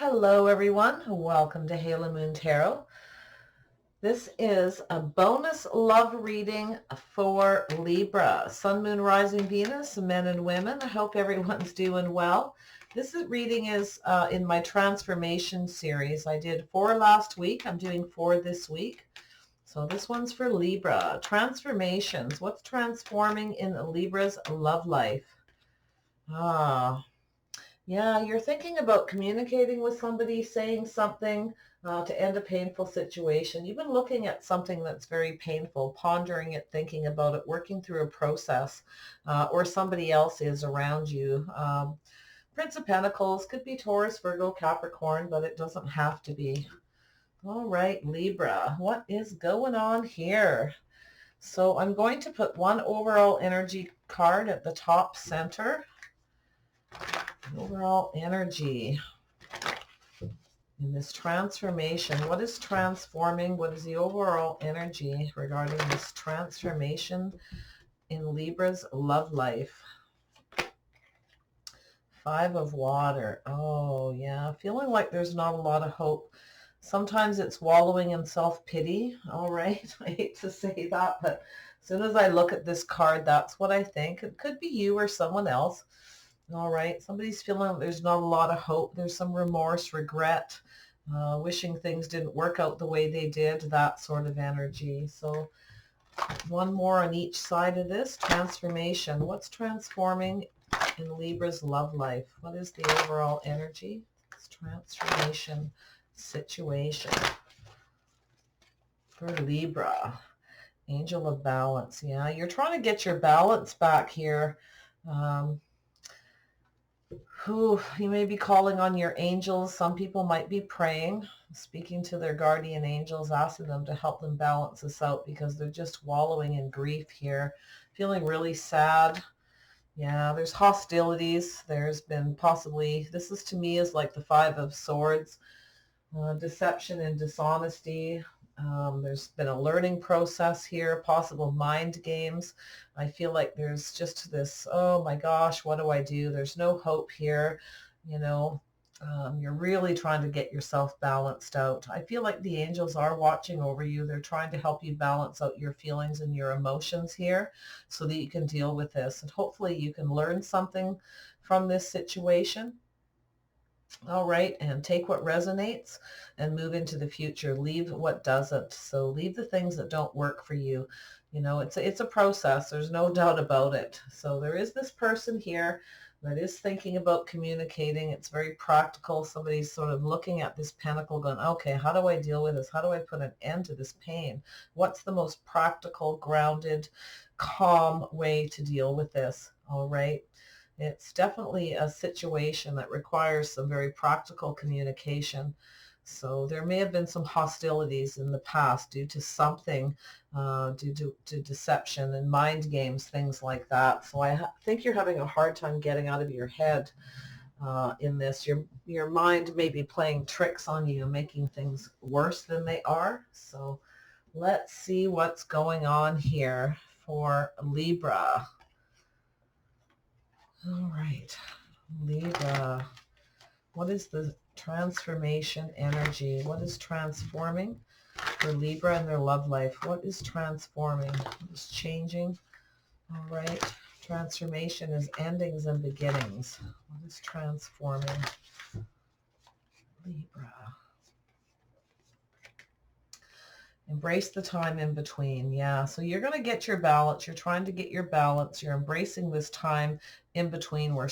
Hello everyone, welcome to Halo Moon Tarot. This is a bonus love reading for Libra, Sun, Moon, Rising, Venus, men and women. I hope everyone's doing well. Reading is in my transformation series. I did 4 last week. I'm doing 4 this week. So this one's for Libra. Transformations. What's transforming in Libra's love life? Yeah, you're thinking about communicating with somebody, saying something to end a painful situation. You've been looking at something that's very painful, pondering it, thinking about it, working through a process, or somebody else is around you. Prince of Pentacles could be Taurus, Virgo, Capricorn, but it doesn't have to be. All right, Libra, what is going on here? So I'm going to put one overall energy card at the top center. Overall energy in this transformation. What is transforming? What is the overall energy regarding this transformation in Libra's love life? 5 of water. Oh, yeah. Feeling like there's not a lot of hope. Sometimes it's wallowing in self-pity. All right. I hate to say that, but as soon as I look at this card, that's what I think. It could be you or someone else. All right. Somebody's feeling there's not a lot of hope. There's some remorse, regret, wishing things didn't work out the way they did, that sort of energy. So one more on each side of this. Transformation. What's transforming in Libra's love life? What is the overall energy? This transformation situation for Libra. Angel of balance. Yeah, you're trying to get your balance back here. You may be calling on your angels. Some people might be praying, speaking to their guardian angels, asking them to help them balance this out because they're just wallowing in grief here, feeling really sad. Yeah, there's hostilities. There's been possibly, this is to me is like the 5 of Swords, deception and dishonesty. There's been a learning process here, possible mind games. I feel like there's just this, oh my gosh, what do I do? There's no hope here. You're really trying to get yourself balanced out. I feel like the angels are watching over you. They're trying to help you balance out your feelings and your emotions here so that you can deal with this. And hopefully you can learn something from this situation. All right, and take what resonates and move into the future. Leave what doesn't. So leave the things that don't work for you. It's a process. There's no doubt about it. So there is this person here that is thinking about communicating. It's very practical. Somebody's sort of looking at this pentacle going, okay, how do I deal with this? How do I put an end to this pain? What's the most practical, grounded, calm way to deal with this? All right. It's definitely a situation that requires some very practical communication. So there may have been some hostilities in the past due to something, due to deception and mind games, things like that. So I think you're having a hard time getting out of your head in this. Your mind may be playing tricks on you, making things worse than they are. So let's see what's going on here for Libra. All right, Libra, what is the transformation energy? What is transforming for Libra and their love life? What is transforming? What is changing? All right, transformation is endings and beginnings. What is transforming Libra? Embrace the time in between. Yeah, so you're going to get your balance. You're trying to get your balance. You're embracing this time in between where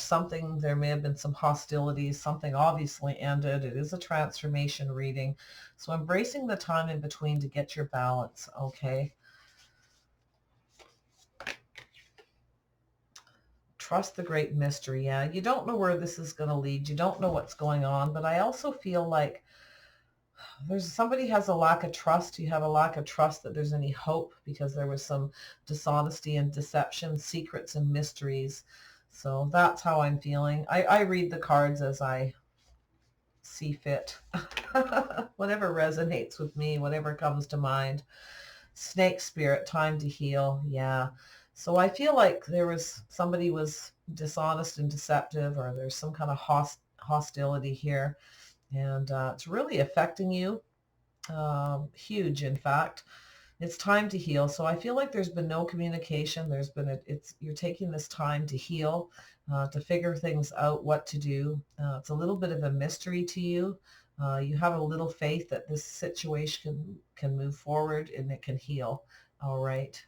there may have been some hostilities. Something obviously ended. It is a transformation reading. So embracing the time in between to get your balance, okay? Trust the great mystery. Yeah, you don't know where this is going to lead. You don't know what's going on. But I also feel like somebody has a lack of trust. You have a lack of trust that there's any hope because there was some dishonesty and deception, secrets and mysteries. So that's how I'm feeling. I read the cards as I see fit. Whatever resonates with me, whatever comes to mind. Snake spirit, time to heal. Yeah. So I feel like somebody was dishonest and deceptive, or there's some kind of hostility here. And it's really affecting you. Huge, in fact. It's time to heal. So I feel like there's been no communication. There's been you're taking this time to heal, to figure things out, what to do. It's a little bit of a mystery to you. You have a little faith that this situation can move forward and it can heal. All right.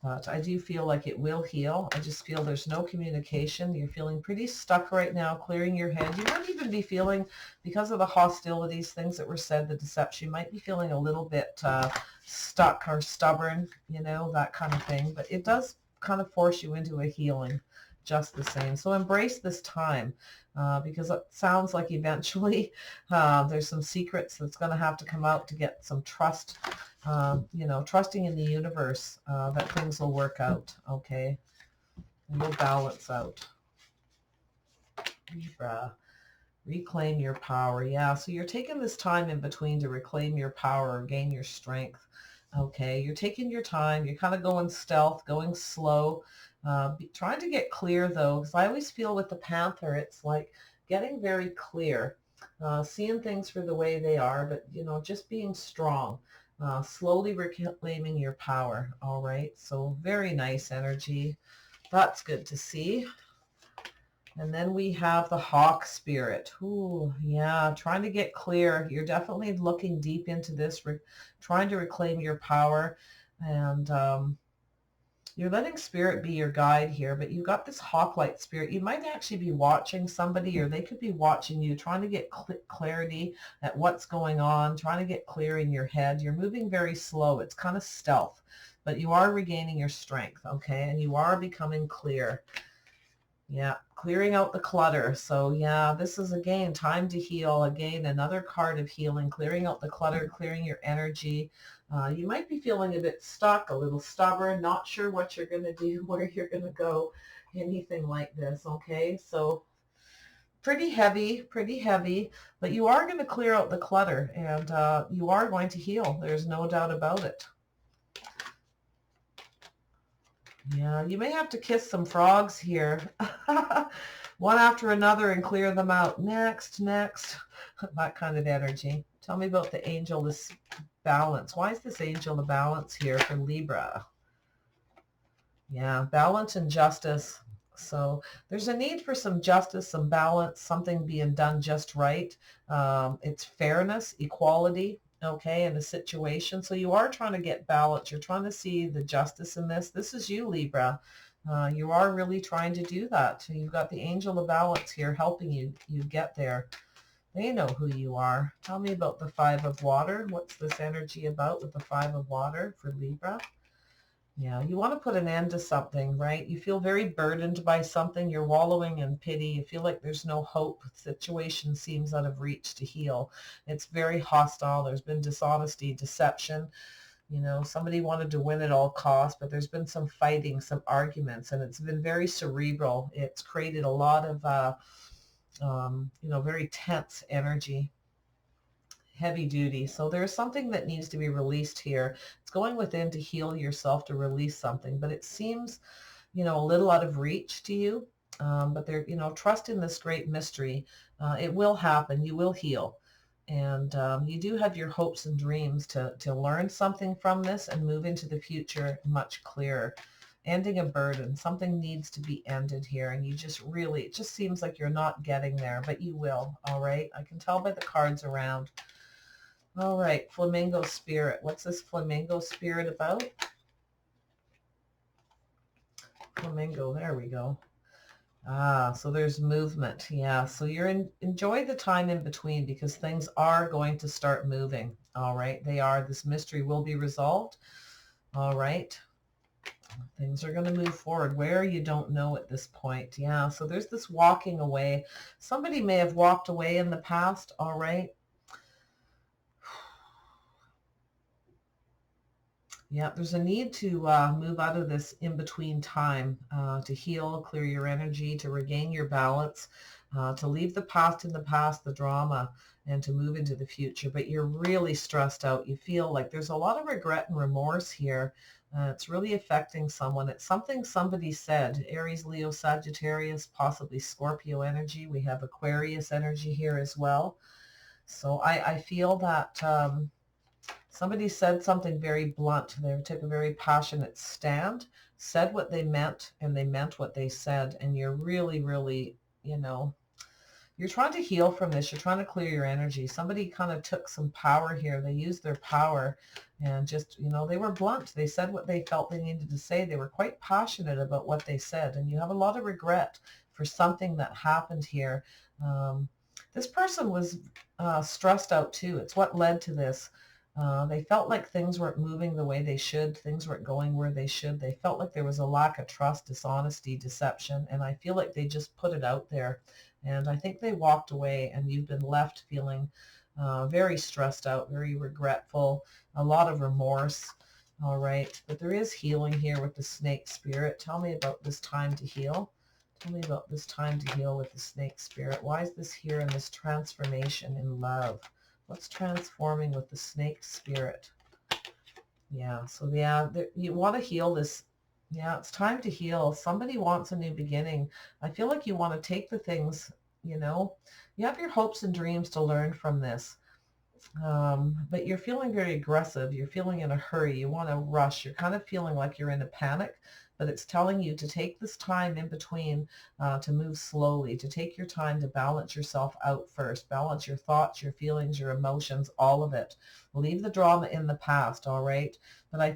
But I do feel like it will heal. I just feel there's no communication. You're feeling pretty stuck right now, clearing your head. You might even be feeling, because of the hostilities, things that were said, the deception, you might be feeling a little bit stuck or stubborn, you know, that kind of thing. But it does kind of force you into a healing just the same. So embrace this time, because it sounds like eventually there's some secrets that's going to have to come out to get some trust, you know, trusting in the universe, that things will work out, okay? And you'll balance out. Libra, reclaim your power. Yeah, so you're taking this time in between to reclaim your power or gain your strength, okay? You're taking your time. You're kind of going stealth, going slow, trying to get clear, though, because I always feel with the Panther, it's like getting very clear, seeing things for the way they are, but, you know, just being strong. Slowly reclaiming your power. All right. So very nice energy. That's good to see. And then we have the Hawk Spirit. Ooh, yeah. Trying to get clear. You're definitely looking deep into this, trying to reclaim your power. And you're letting Spirit be your guide here, but you've got this hawk-like spirit. You might actually be watching somebody, or they could be watching you, trying to get clarity at what's going on, trying to get clear in your head. You're moving very slow. It's kind of stealth, but you are regaining your strength, okay? And you are becoming clear. Yeah, clearing out the clutter. So yeah, this is, again, time to heal. Again, another card of healing, clearing out the clutter, clearing your energy. You might be feeling a bit stuck, a little stubborn, not sure what you're going to do, where you're going to go, anything like this, okay? So pretty heavy, but you are going to clear out the clutter, and you are going to heal. There's no doubt about it. Yeah, you may have to kiss some frogs here. One after another and clear them out. Next. That kind of energy. Tell me about the angel, this balance. Why is this angel the balance here for Libra? Yeah, balance and justice. So there's a need for some justice, some balance, something being done just right. It's fairness, equality, okay, in a situation. So you are trying to get balance. You're trying to see the justice in this. This is you, Libra. You are really trying to do that. So you've got the angel of balance here helping you get there. They know who you are. Tell me about the Five of Water. What's this energy about with the Five of Water for Libra? Yeah, you want to put an end to something, right? You feel very burdened by something. You're wallowing in pity. You feel like there's no hope. The situation seems out of reach to heal. It's very hostile. There's been dishonesty, deception. You know, somebody wanted to win at all costs, but there's been some fighting, some arguments, and it's been very cerebral. It's created a lot of, you know, very tense energy. Heavy duty. So there's something that needs to be released here. It's going within to heal yourself, to release something, but it seems, you know, a little out of reach to you. But there, you know, trust in this great mystery. It will happen. You will heal. And you do have your hopes and dreams to learn something from this and move into the future much clearer. Ending a burden. Something needs to be ended here. And you just really, it just seems like you're not getting there, but you will. All right. I can tell by the cards around. All right, Flamingo Spirit. What's this Flamingo Spirit about? Flamingo, there we go. So there's movement. Yeah, so enjoy the time in between, because things are going to start moving. All right, they are. This mystery will be resolved. All right. Things are going to move forward. Where, you don't know at this point. Yeah, so there's this walking away. Somebody may have walked away in the past. All right. Yeah, there's a need to move out of this in-between time, to heal, clear your energy, to regain your balance, to leave the past in the past, the drama, and to move into the future. But you're really stressed out. You feel like there's a lot of regret and remorse here. It's really affecting someone. It's something somebody said. Aries, Leo, Sagittarius, possibly Scorpio energy. We have Aquarius energy here as well. So I feel that somebody said something very blunt. They took a very passionate stand, said what they meant, and they meant what they said. And you're really, really, you know, you're trying to heal from this. You're trying to clear your energy. Somebody kind of took some power here. They used their power and just, you know, they were blunt. They said what they felt they needed to say. They were quite passionate about what they said. And you have a lot of regret for something that happened here. This person was stressed out too. It's what led to this. They felt like things weren't moving the way they should. Things weren't going where they should. They felt like there was a lack of trust, dishonesty, deception. And I feel like they just put it out there. And I think they walked away, and you've been left feeling very stressed out, very regretful, a lot of remorse. All right. But there is healing here with the snake spirit. Tell me about this time to heal. Tell me about this time to heal with the snake spirit. Why is this here in this transformation in love? What's transforming with the snake spirit? Yeah, so yeah, you want to heal this. Yeah, it's time to heal. Somebody wants a new beginning. I feel like you want to take the things, you know, you have your hopes and dreams to learn from this. But you're feeling very aggressive. You're feeling in a hurry. You want to rush. You're kind of feeling like you're in a panic, but it's telling you to take this time in between to move slowly, to take your time to balance yourself out first. Balance your thoughts, your feelings, your emotions, all of it. Leave the drama in the past, all right? But I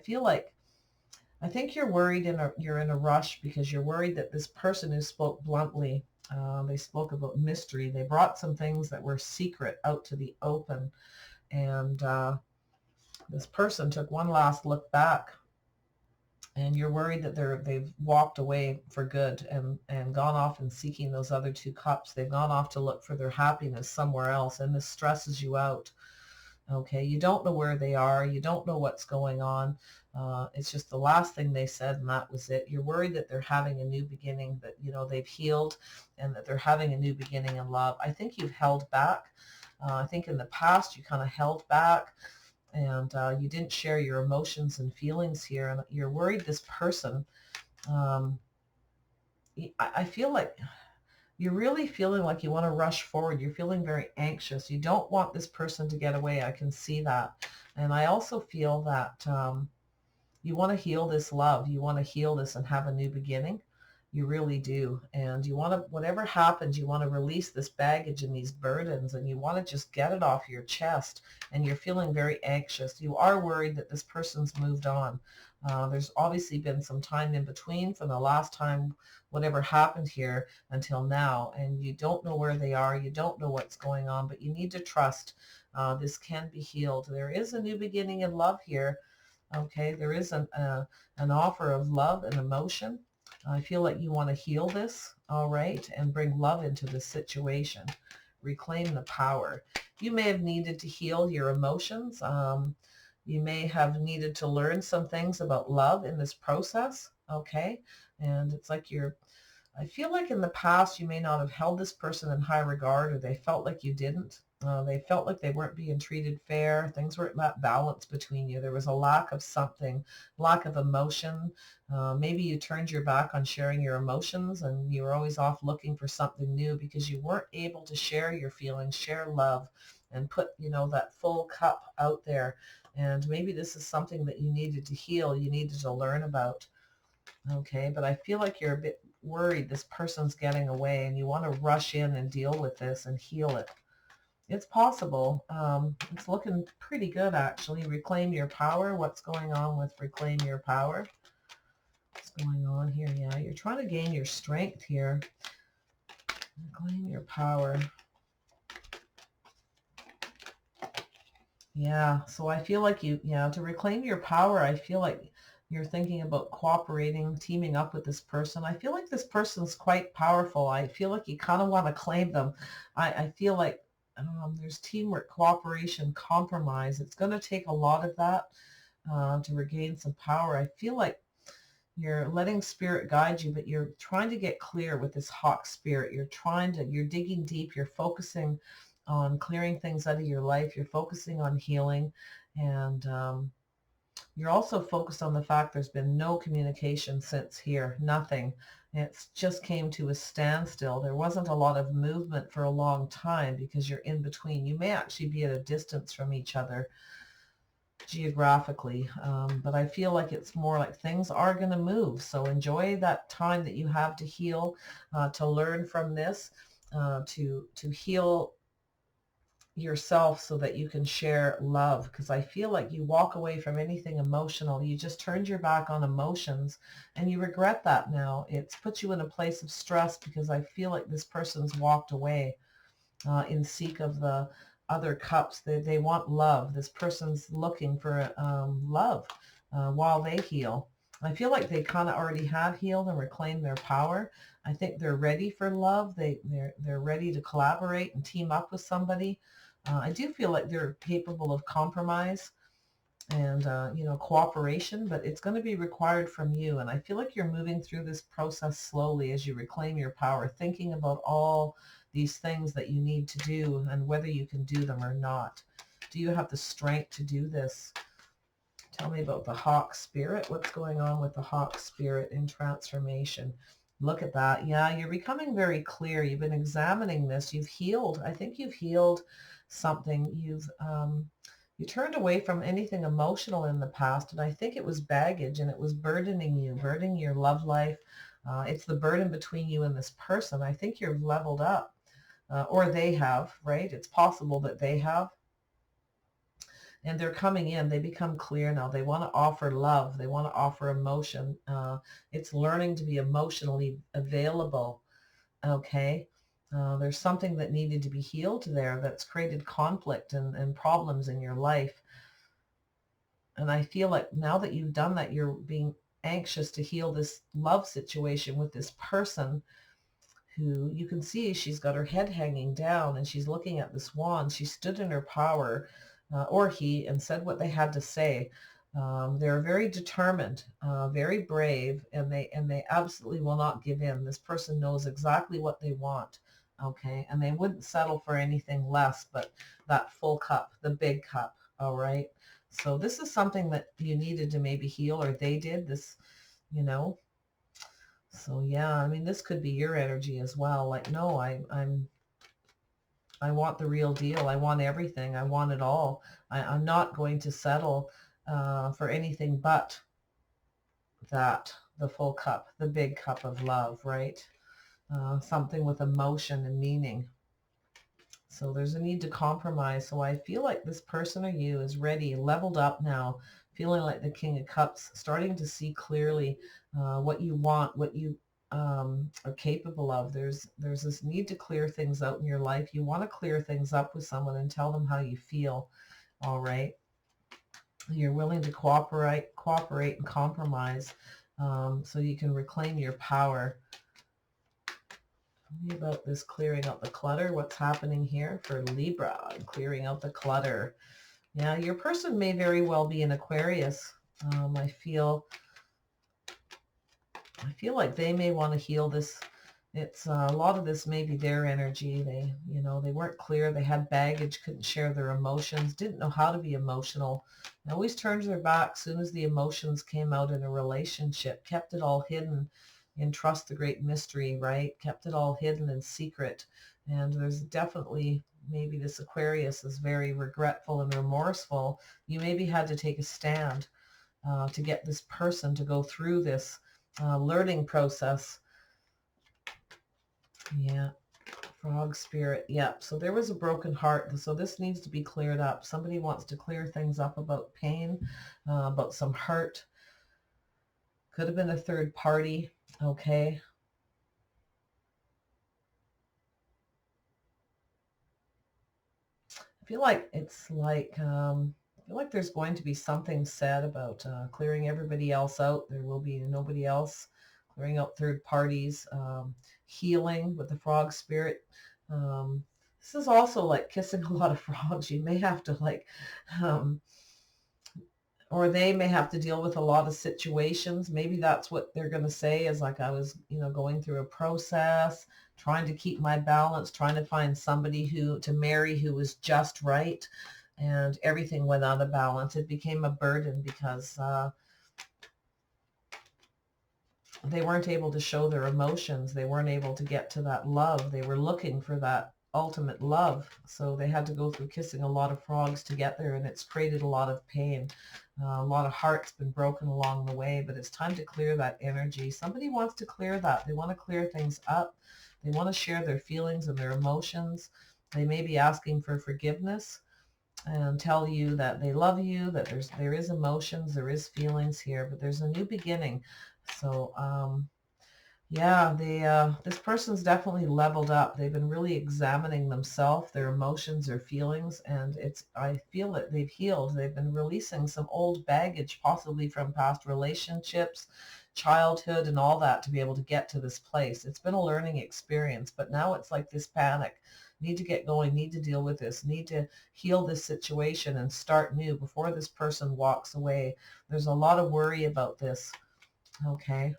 think you're worried you're in a rush because you're worried that this person who spoke bluntly, they spoke about mystery. They brought some things that were secret out to the open. And this person took one last look back, and you're worried that they've walked away for good and gone off and seeking those other two cups. They've gone off to look for their happiness somewhere else, and this stresses you out. Okay, you don't know where they are. You don't know what's going on. It's just the last thing they said, and that was it. You're worried that they're having a new beginning, that, you know, they've healed and that they're having a new beginning in love. I think you've held back. I think in the past you kind of held back, and you didn't share your emotions and feelings here. And you're worried this person, I feel like you're really feeling like you want to rush forward. You're feeling very anxious. You don't want this person to get away. I can see that. And I also feel that you want to heal this love. You want to heal this and have a new beginning. You really do. And you want to, whatever happens, you want to release this baggage and these burdens, and you want to just get it off your chest. And you're feeling very anxious. You are worried that this person's moved on. There's obviously been some time in between from the last time whatever happened here until now, and you don't know where they are. You don't know what's going on, but you need to trust this can be healed. There is a new beginning in love here. Okay, there is an offer of love and emotion. I feel like you want to heal this, all right, and bring love into this situation. Reclaim the power. You may have needed to heal your emotions. You may have needed to learn some things about love in this process, okay? And it's like I feel like in the past you may not have held this person in high regard, or they felt like you didn't. They felt like they weren't being treated fair. Things weren't that balanced between you. There was a lack of something, lack of emotion. Maybe you turned your back on sharing your emotions, and you were always off looking for something new because you weren't able to share your feelings, share love, and put, you know, that full cup out there. And maybe this is something that you needed to heal, you needed to learn about. Okay, but I feel like you're a bit worried this person's getting away, and you want to rush in and deal with this and heal it. It's possible. It's looking pretty good, actually. Reclaim your power. What's going on with reclaim your power? What's going on here? Yeah, you're trying to gain your strength here. Reclaim your power. Yeah, so I feel like to reclaim your power, I feel like you're thinking about cooperating, teaming up with this person. I feel like this person's quite powerful. I feel like you kind of want to claim them. I feel like there's teamwork, cooperation, compromise. It's going to take a lot of that to regain some power. I feel like you're letting spirit guide you, but you're trying to get clear with this hawk spirit. You're digging deep. You're focusing on clearing things out of your life. You're focusing on healing, and you're also focused on the fact there's been no communication since here, nothing. It just came to a standstill. There wasn't a lot of movement for a long time because you're in between. You may actually be at a distance from each other geographically, but I feel like it's more like things are going to move. So enjoy that time that you have to heal, to learn from this, to heal yourself so that you can share love, because I feel like you walk away from anything emotional. You just turned your back on emotions and you regret that now. It's put you in a place of stress because I feel like this person's walked away in seek of the other cups. They want love. This person's looking for love while they heal. I feel like they kind of already have healed and reclaimed their power. I think they're ready for love. They're ready to collaborate and team up with somebody. I do feel like they're capable of compromise and cooperation, but it's going to be required from you. And I feel like you're moving through this process slowly as you reclaim your power, thinking about all these things that you need to do and whether you can do them or not. Do you have the strength to do this? Tell me about the hawk spirit. What's going on with the hawk spirit in transformation? Look at that. Yeah, you're becoming very clear. You've been examining this. You've healed. I think you've healed something. You turned away from anything emotional in the past, and I think it was baggage, and it was burdening you, burdening your love life. It's the burden between you and this person. I think you're leveled up, or they have, right? It's possible that they have. And they're coming in. They become clear now. They want to offer love. They want to offer emotion. It's learning to be emotionally available. Okay. There's something that needed to be healed there that's created conflict and problems in your life. And I feel like now that you've done that, you're being anxious to heal this love situation with this person who you can see she's got her head hanging down and she's looking at this wand. She stood in her power, or he, and said what they had to say. They're very determined, very brave, and they absolutely will not give in. This person knows exactly what they want, okay? And they wouldn't settle for anything less but that full cup, the big cup, all right? So this is something that you needed to maybe heal, or they did this, So yeah, I mean, this could be your energy as well. Like, no, I want the real deal. I want everything. I want it all. I'm not going to settle for anything but that, the full cup, the big cup of love, right? Something with emotion and meaning. So there's a need to compromise. So I feel like this person or you is ready, leveled up now, feeling like the King of Cups, starting to see clearly what you want, what you are capable of. There's this need to clear things out in your life. You want to clear things up with someone and tell them how you feel. All right. You're willing to cooperate and compromise, so you can reclaim your power. Tell me about this clearing out the clutter. What's happening here for Libra? Clearing out the clutter. Yeah, your person may very well be an Aquarius. I feel like they may want to heal this. It's a lot of this may be their energy. They weren't clear. They had baggage, couldn't share their emotions, didn't know how to be emotional. They always turned their back as soon as the emotions came out in a relationship, kept it all hidden in Trust the Great Mystery, right? Kept it all hidden in secret. And there's definitely, maybe this Aquarius is very regretful and remorseful. You maybe had to take a stand to get this person to go through this learning process. Yeah, frog spirit. Yeah, so there was a broken heart. So this needs to be cleared up. Somebody wants to clear things up about pain, about some hurt. Could have been a third party. Okay. I feel like it's like, I feel like there's going to be something said about clearing everybody else out. There will be nobody else. Clearing out third parties, healing with the frog spirit. This is also like kissing a lot of frogs. You may have to or they may have to deal with a lot of situations. Maybe that's what they're going to say is like, I was, going through a process, trying to keep my balance, trying to find somebody to marry who was just right. And everything went out of balance. It became a burden because they weren't able to show their emotions. They weren't able to get to that love. They were looking for that ultimate love. So they had to go through kissing a lot of frogs to get there, and it's created a lot of pain. A lot of hearts been broken along the way, but it's time to clear that energy. Somebody wants to clear that. They want to clear things up. They want to share their feelings and their emotions. They may be asking for forgiveness and tell you that they love you, that there is emotions, there is feelings here, but there's a new beginning. So yeah, this person's definitely leveled up. They've been really examining themselves, their emotions, their feelings, and I feel that they've healed. They've been releasing some old baggage, possibly from past relationships, childhood, and all that, to be able to get to this place. It's been a learning experience, but now it's like this panic. Need to get going, need to deal with this, need to heal this situation and start new before this person walks away. There's a lot of worry about this, okay?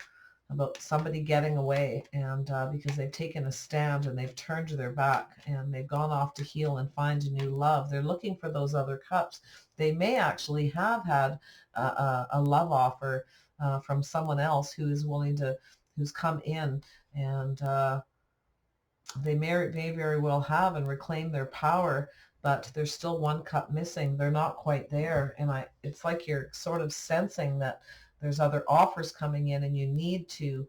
About somebody getting away, and because they've taken a stand and they've turned their back and they've gone off to heal and find a new love. They're looking for those other cups. They may actually have had a love offer from someone else who is willing to, who's come in, and they may very well have and reclaim their power, but there's still one cup missing. They're not quite there, and it's like you're sort of sensing that there's other offers coming in, and you need to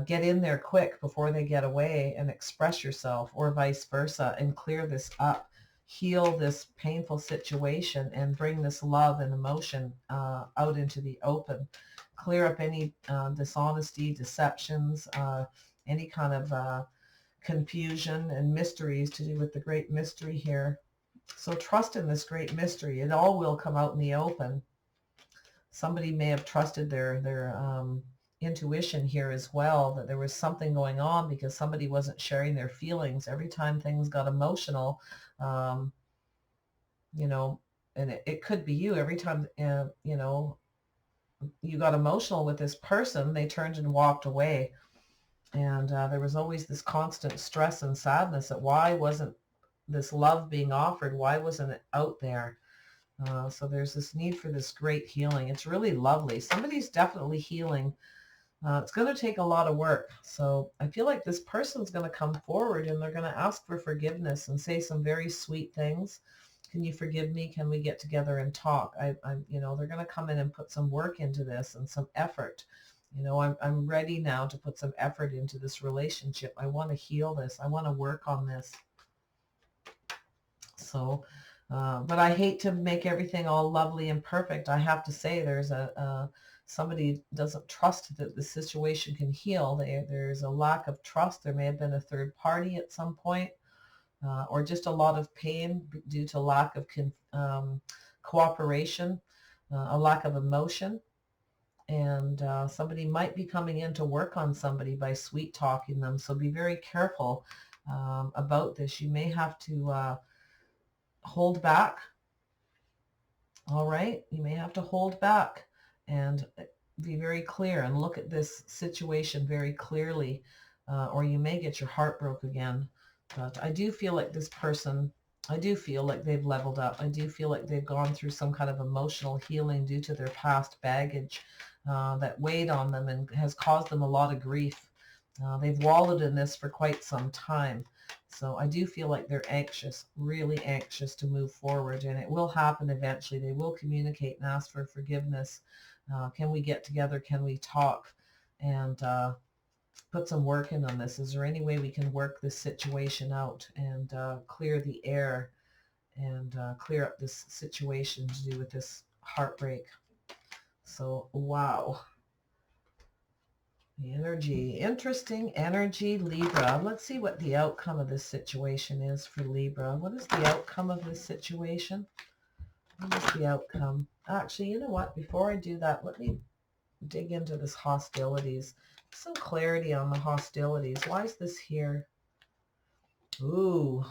get in there quick before they get away and express yourself, or vice versa, and clear this up, heal this painful situation, and bring this love and emotion out into the open. Clear up any dishonesty, deceptions, any kind of confusion and mysteries to do with the great mystery here. So trust in this great mystery. It all will come out in the open. Somebody may have trusted their intuition here as well, that there was something going on because somebody wasn't sharing their feelings. Every time things got emotional, you know, and it could be you. Every time, you know, you got emotional with this person, they turned and walked away. And there was always this constant stress and sadness that why wasn't this love being offered? Why wasn't it out there? So there's this need for this great healing. It's really lovely. Somebody's definitely healing. It's going to take a lot of work. So I feel like this person's going to come forward and they're going to ask for forgiveness and say some very sweet things. Can you forgive me? Can we get together and talk? You know, they're going to come in and put some work into this and some effort. You know, I'm ready now to put some effort into this relationship. I want to heal this. I want to work on this. So, but I hate to make everything all lovely and perfect. I have to say there's somebody doesn't trust that the situation can heal. There's a lack of trust. There may have been a third party at some point, or just a lot of pain due to lack of cooperation, a lack of emotion. And somebody might be coming in to work on somebody by sweet talking them. So be very careful about this. You may have to hold back. All right. You may have to hold back and be very clear and look at this situation very clearly, or you may get your heart broke again. But I do feel like this person, I do feel like they've leveled up. I do feel like they've gone through some kind of emotional healing due to their past baggage that weighed on them and has caused them a lot of grief. They've wallowed in this for quite some time. So I do feel like they're anxious, really anxious to move forward, and it will happen eventually. They will communicate and ask for forgiveness. Can we get together? Can we talk? And put some work in on this. Is there any way we can work this situation out and clear the air and clear up this situation to do with this heartbreak? So, wow. The energy, interesting energy, Libra. Let's see what the outcome of this situation is for Libra. What is the outcome of this situation? What is the outcome? Actually, you know what? Before I do that, let me dig into this hostilities. Some clarity on the hostilities. Why is this here? Ooh,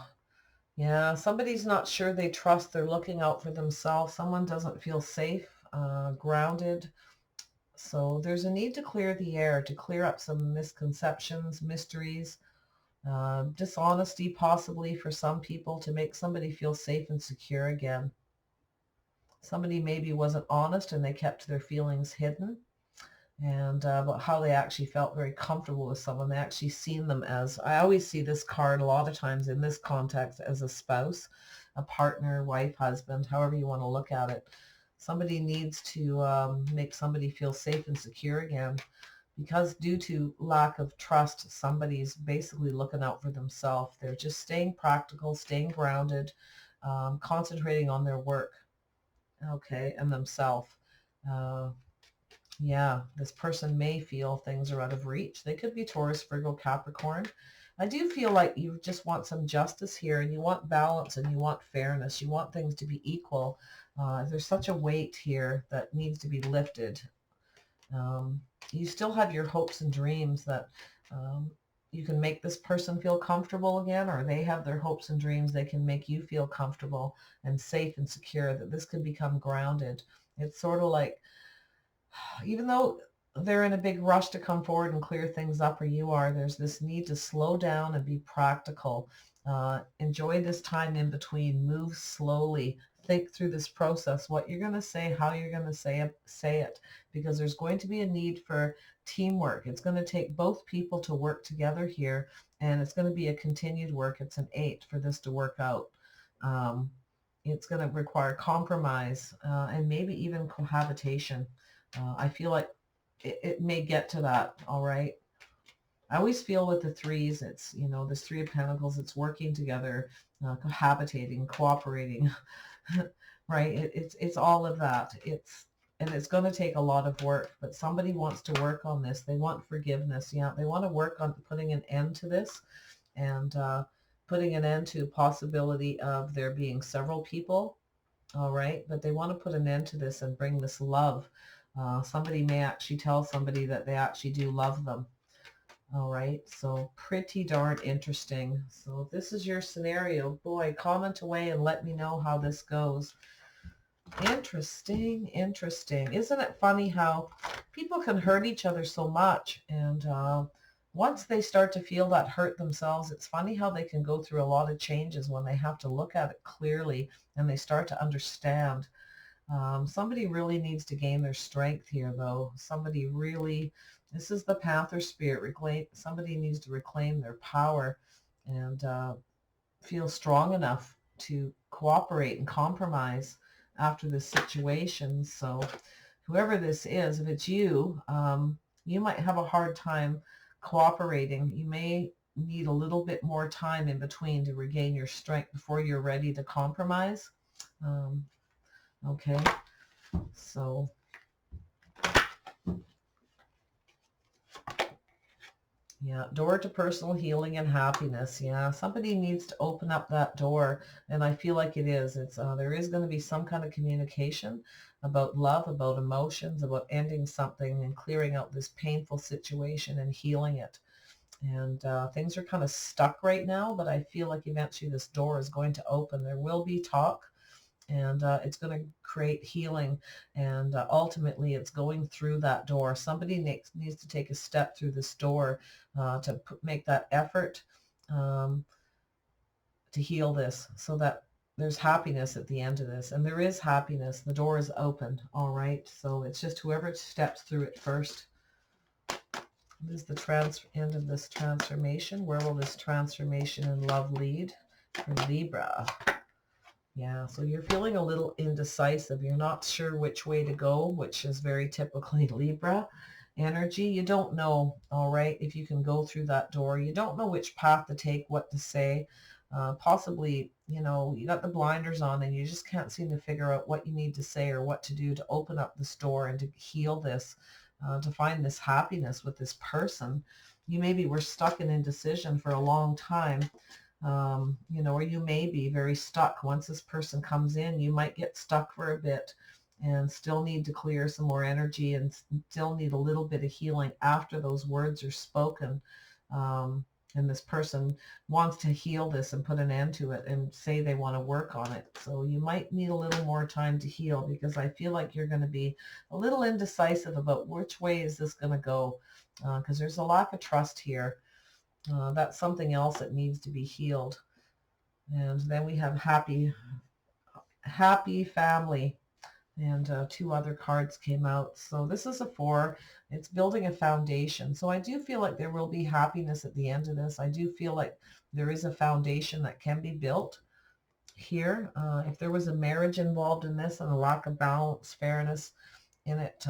yeah, somebody's not sure they trust. They're looking out for themselves. Someone doesn't feel safe, grounded. So there's a need to clear the air, to clear up some misconceptions, mysteries, dishonesty possibly for some people, to make somebody feel safe and secure again. Somebody maybe wasn't honest and they kept their feelings hidden. and about how they actually felt very comfortable with someone. They actually seen them as, I always see this card a lot of times in this context as a spouse, a partner, wife, husband, however you want to look at it. Somebody needs to make somebody feel safe and secure again, because due to lack of trust, somebody's basically looking out for themselves. They're just staying practical, staying grounded, concentrating on their work, okay, and themselves. Yeah, this person may feel things are out of reach. They could be Taurus, Virgo, Capricorn. I do feel like you just want some justice here, and you want balance, and you want fairness. You want things to be equal. There's such a weight here that needs to be lifted. You still have your hopes and dreams that you can make this person feel comfortable again, or they have their hopes and dreams. They can make you feel comfortable and safe and secure, that this could become grounded. It's sort of like, even though they're in a big rush to come forward and clear things up, or you are, there's this need to slow down and be practical. Enjoy this time in between. Move slowly. Think through this process, what you're going to say, how you're going to say it, because there's going to be a need for teamwork. It's going to take both people to work together here, and it's going to be a continued work. It's an 8 for this to work out. It's going to require compromise and maybe even cohabitation. I feel like it may get to that, all right? I always feel with the threes, it's, this 3 of Pentacles, it's working together, cohabitating, cooperating, right? It's all of that. And it's going to take a lot of work, but somebody wants to work on this. They want forgiveness. Yeah, they want to work on putting an end to this, and putting an end to possibility of there being several people, all right? But they want to put an end to this and bring this love. Somebody may actually tell somebody that they actually do love them. All right, so pretty darn interesting. So this is your scenario. Boy, comment away and let me know how this goes. Interesting, interesting. Isn't it funny how people can hurt each other so much, and once they start to feel that hurt themselves, it's funny how they can go through a lot of changes when they have to look at it clearly and they start to understand. Somebody really needs to gain their strength here, though. Somebody really, this is the Panther spirit. Somebody needs to reclaim their power and feel strong enough to cooperate and compromise after this situation. So whoever this is, if it's you, you might have a hard time cooperating. You may need a little bit more time in between to regain your strength before you're ready to compromise. Okay, so yeah, door to personal healing and happiness. Yeah, somebody needs to open up that door, and I feel like it is. It's there is going to be some kind of communication about love, about emotions, about ending something and clearing out this painful situation and healing it. And things are kind of stuck right now, but I feel like eventually this door is going to open. There will be talk, and it's going to create healing, and ultimately it's going through that door. Somebody needs to take a step through this door to make that effort to heal this, so that there's happiness at the end of this. And there is happiness. The door is open, all right? So it's just whoever steps through it first. This is the end of this transformation. Where will this transformation in love lead for Libra? Yeah, so you're feeling a little indecisive. You're not sure which way to go, which is very typically Libra energy. You don't know, all right, if you can go through that door. You don't know which path to take, what to say. Possibly, you got the blinders on and you just can't seem to figure out what you need to say or what to do to open up this door and to heal this, to find this happiness with this person. You maybe were stuck in indecision for a long time. Or you may be very stuck. Once this person comes in, you might get stuck for a bit and still need to clear some more energy and still need a little bit of healing after those words are spoken. And this person wants to heal this and put an end to it and say they want to work on it. So you might need a little more time to heal, because I feel like you're going to be a little indecisive about which way is this going to go, because there's a lack of trust here. That's something else that needs to be healed. And then we have happy family. And two other cards came out. So this is a 4. It's building a foundation. So I do feel like there will be happiness at the end of this. I do feel like there is a foundation that can be built here. If there was a marriage involved in this and a lack of balance, fairness in it,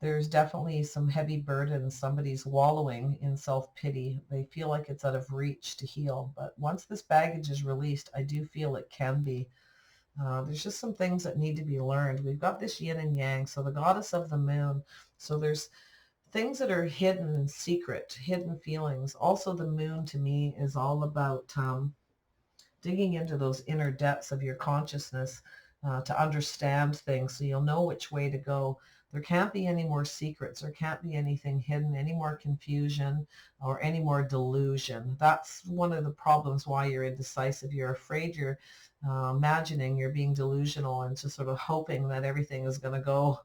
there's definitely some heavy burdens. Somebody's wallowing in self-pity. They feel like it's out of reach to heal. But once this baggage is released, I do feel it can be. There's just some things that need to be learned. We've got this yin and yang, so the goddess of the moon. So there's things that are hidden and secret, hidden feelings. Also, the moon to me is all about digging into those inner depths of your consciousness to understand things so you'll know which way to go. There can't be any more secrets. There can't be anything hidden, any more confusion or any more delusion. That's one of the problems why you're indecisive. You're afraid, you're imagining you're being delusional and just sort of hoping that everything is going to go.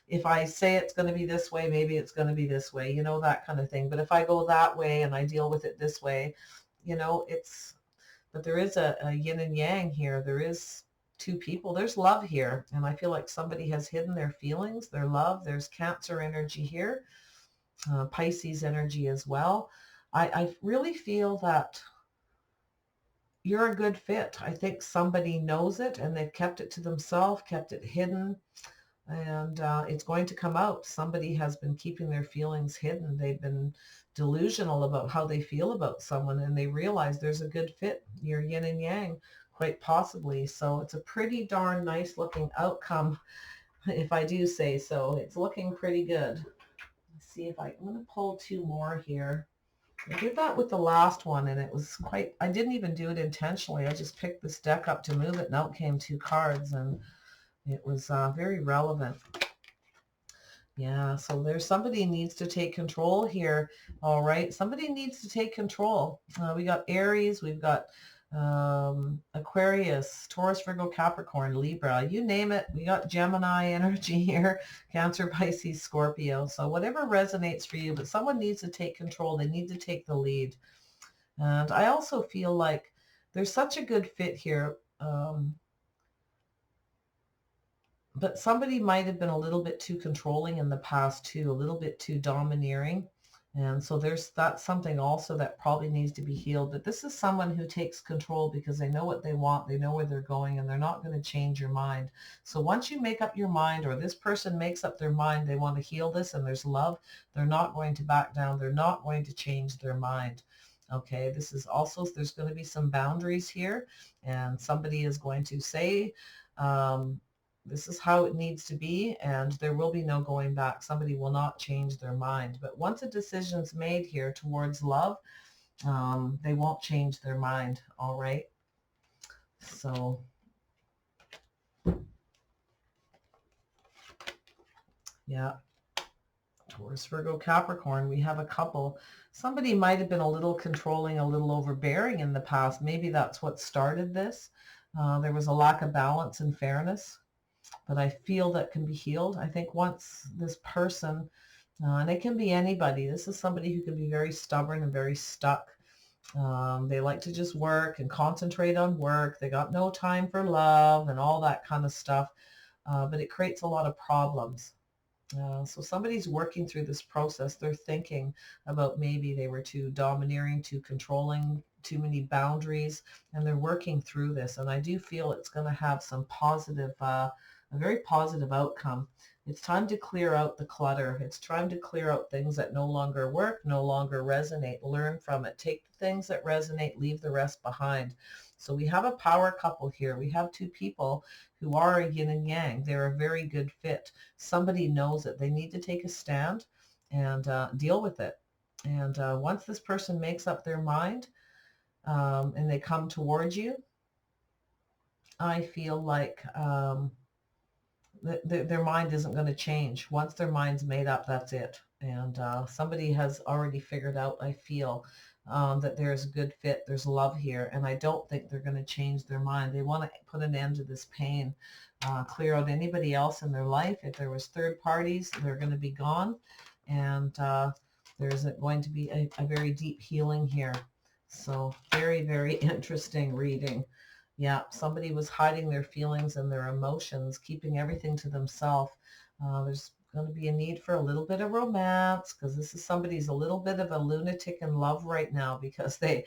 If I say it's going to be this way, maybe it's going to be this way, you know, that kind of thing. But if I go that way and I deal with it this way, you know, but there is a yin and yang here. There is two people. There's love here. And I feel like somebody has hidden their feelings, their love. There's Cancer energy here, Pisces energy as well. I really feel that you're a good fit. I think somebody knows it and they've kept it to themselves, kept it hidden. And it's going to come out. Somebody has been keeping their feelings hidden. They've been delusional about how they feel about someone, and they realize there's a good fit. You're yin and yang, quite possibly. So it's a pretty darn nice looking outcome, if I do say so. It's looking pretty good. Let's see if I'm going to pull 2 more here. I did that with the last one, and it was I didn't even do it intentionally. I just picked this deck up to move it, and out came 2 cards, and it was very relevant. Yeah, so there's somebody needs to take control here. All right, somebody needs to take control. We got Aries, we've got Aquarius, Taurus, Virgo, Capricorn, Libra, you name it. We got Gemini energy here, Cancer, Pisces, Scorpio. So whatever resonates for you, but someone needs to take control. They need to take the lead. And I also feel like there's such a good fit here. But somebody might have been a little bit too controlling in the past too, a little bit too domineering. And so that's something also that probably needs to be healed. But this is someone who takes control because they know what they want, they know where they're going, and they're not going to change your mind. So once you make up your mind, or this person makes up their mind, they want to heal this and there's love, they're not going to back down. They're not going to change their mind. Okay, this is also, there's going to be some boundaries here, and somebody is going to say, this is how it needs to be, and there will be no going back. Somebody will not change their mind. But once a decision's made here towards love, they won't change their mind, all right? So, yeah. Taurus, Virgo, Capricorn, we have a couple. Somebody might have been a little controlling, a little overbearing in the past. Maybe that's what started this. There was a lack of balance and fairness. But I feel that can be healed. I think once this person, and it can be anybody, this is somebody who can be very stubborn and very stuck. They like to just work and concentrate on work. They got no time for love and all that kind of stuff. But it creates a lot of problems. So somebody's working through this process. They're thinking about maybe they were too domineering, too controlling, too many boundaries, and they're working through this. And I do feel it's going to have some positive, a very positive outcome. It's time to clear out the clutter. It's time to clear out things that no longer work, no longer resonate. Learn from it. Take the things that resonate, leave the rest behind. So we have a power couple here. We have 2 people who are a yin and yang. They're a very good fit. Somebody knows it. They need to take a stand and deal with it. And once this person makes up their mind and they come towards you, I feel like their mind isn't going to change. Once their mind's made up, that's it. And somebody has already figured out, I feel, that there's a good fit, there's love here, and I don't think they're going to change their mind. They want to put an end to this pain, clear out anybody else in their life. If there was third parties, they're going to be gone, and there's going to be a very deep healing here. So very, very interesting reading. Yeah, somebody was hiding their feelings and their emotions, keeping everything to themselves. There's going to be a need for a little bit of romance because this is somebody's a little bit of a lunatic in love right now because they've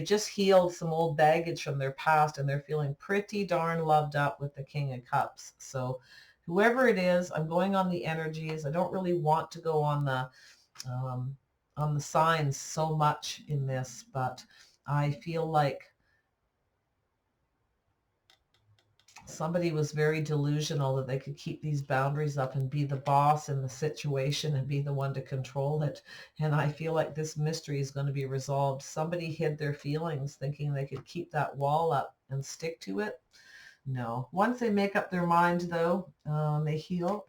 just healed some old baggage from their past and they're feeling pretty darn loved up with the King of Cups. So whoever it is, I'm going on the energies. I don't really want to go um, on the signs so much in this, but I feel like somebody was very delusional that they could keep these boundaries up and be the boss in the situation and be the one to control it. And I feel like this mystery is going to be resolved. Somebody hid their feelings thinking they could keep that wall up and stick to it. No. Once they make up their mind, though, they heal,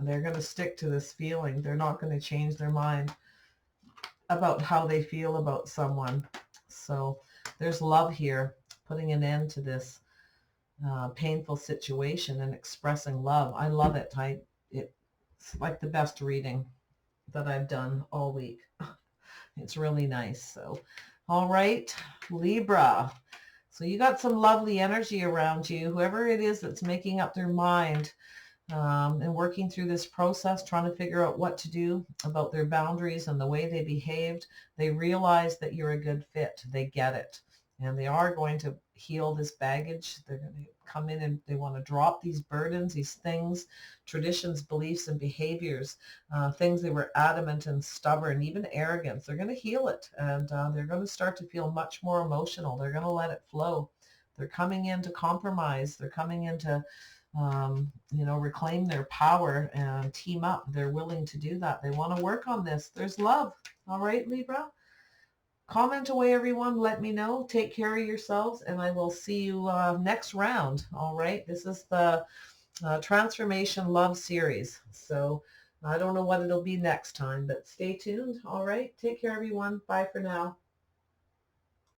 they're going to stick to this feeling. They're not going to change their mind about how they feel about someone. So there's love here, putting an end to this painful situation and expressing love. I love it. It's like the best reading that I've done all week. It's really nice. So, all right, Libra. So you got some lovely energy around you. Whoever it is that's making up their mind and working through this process, trying to figure out what to do about their boundaries and the way they behaved, they realize that you're a good fit. They get it. And they are going to heal this baggage. They're going to come in and they want to drop these burdens, these things, traditions, beliefs, and behaviors, things they were adamant and stubborn, even arrogance. They're going to heal it. And they're going to start to feel much more emotional. They're going to let it flow. They're coming in to compromise. They're coming in to reclaim their power and team up. They're willing to do that. They want to work on this. There's love. All right, Libra. Comment away, everyone. Let me know. Take care of yourselves, and I will see you next round. All right. This is the Transformation Love Series. So I don't know what it'll be next time, but stay tuned. All right. Take care, everyone. Bye for now.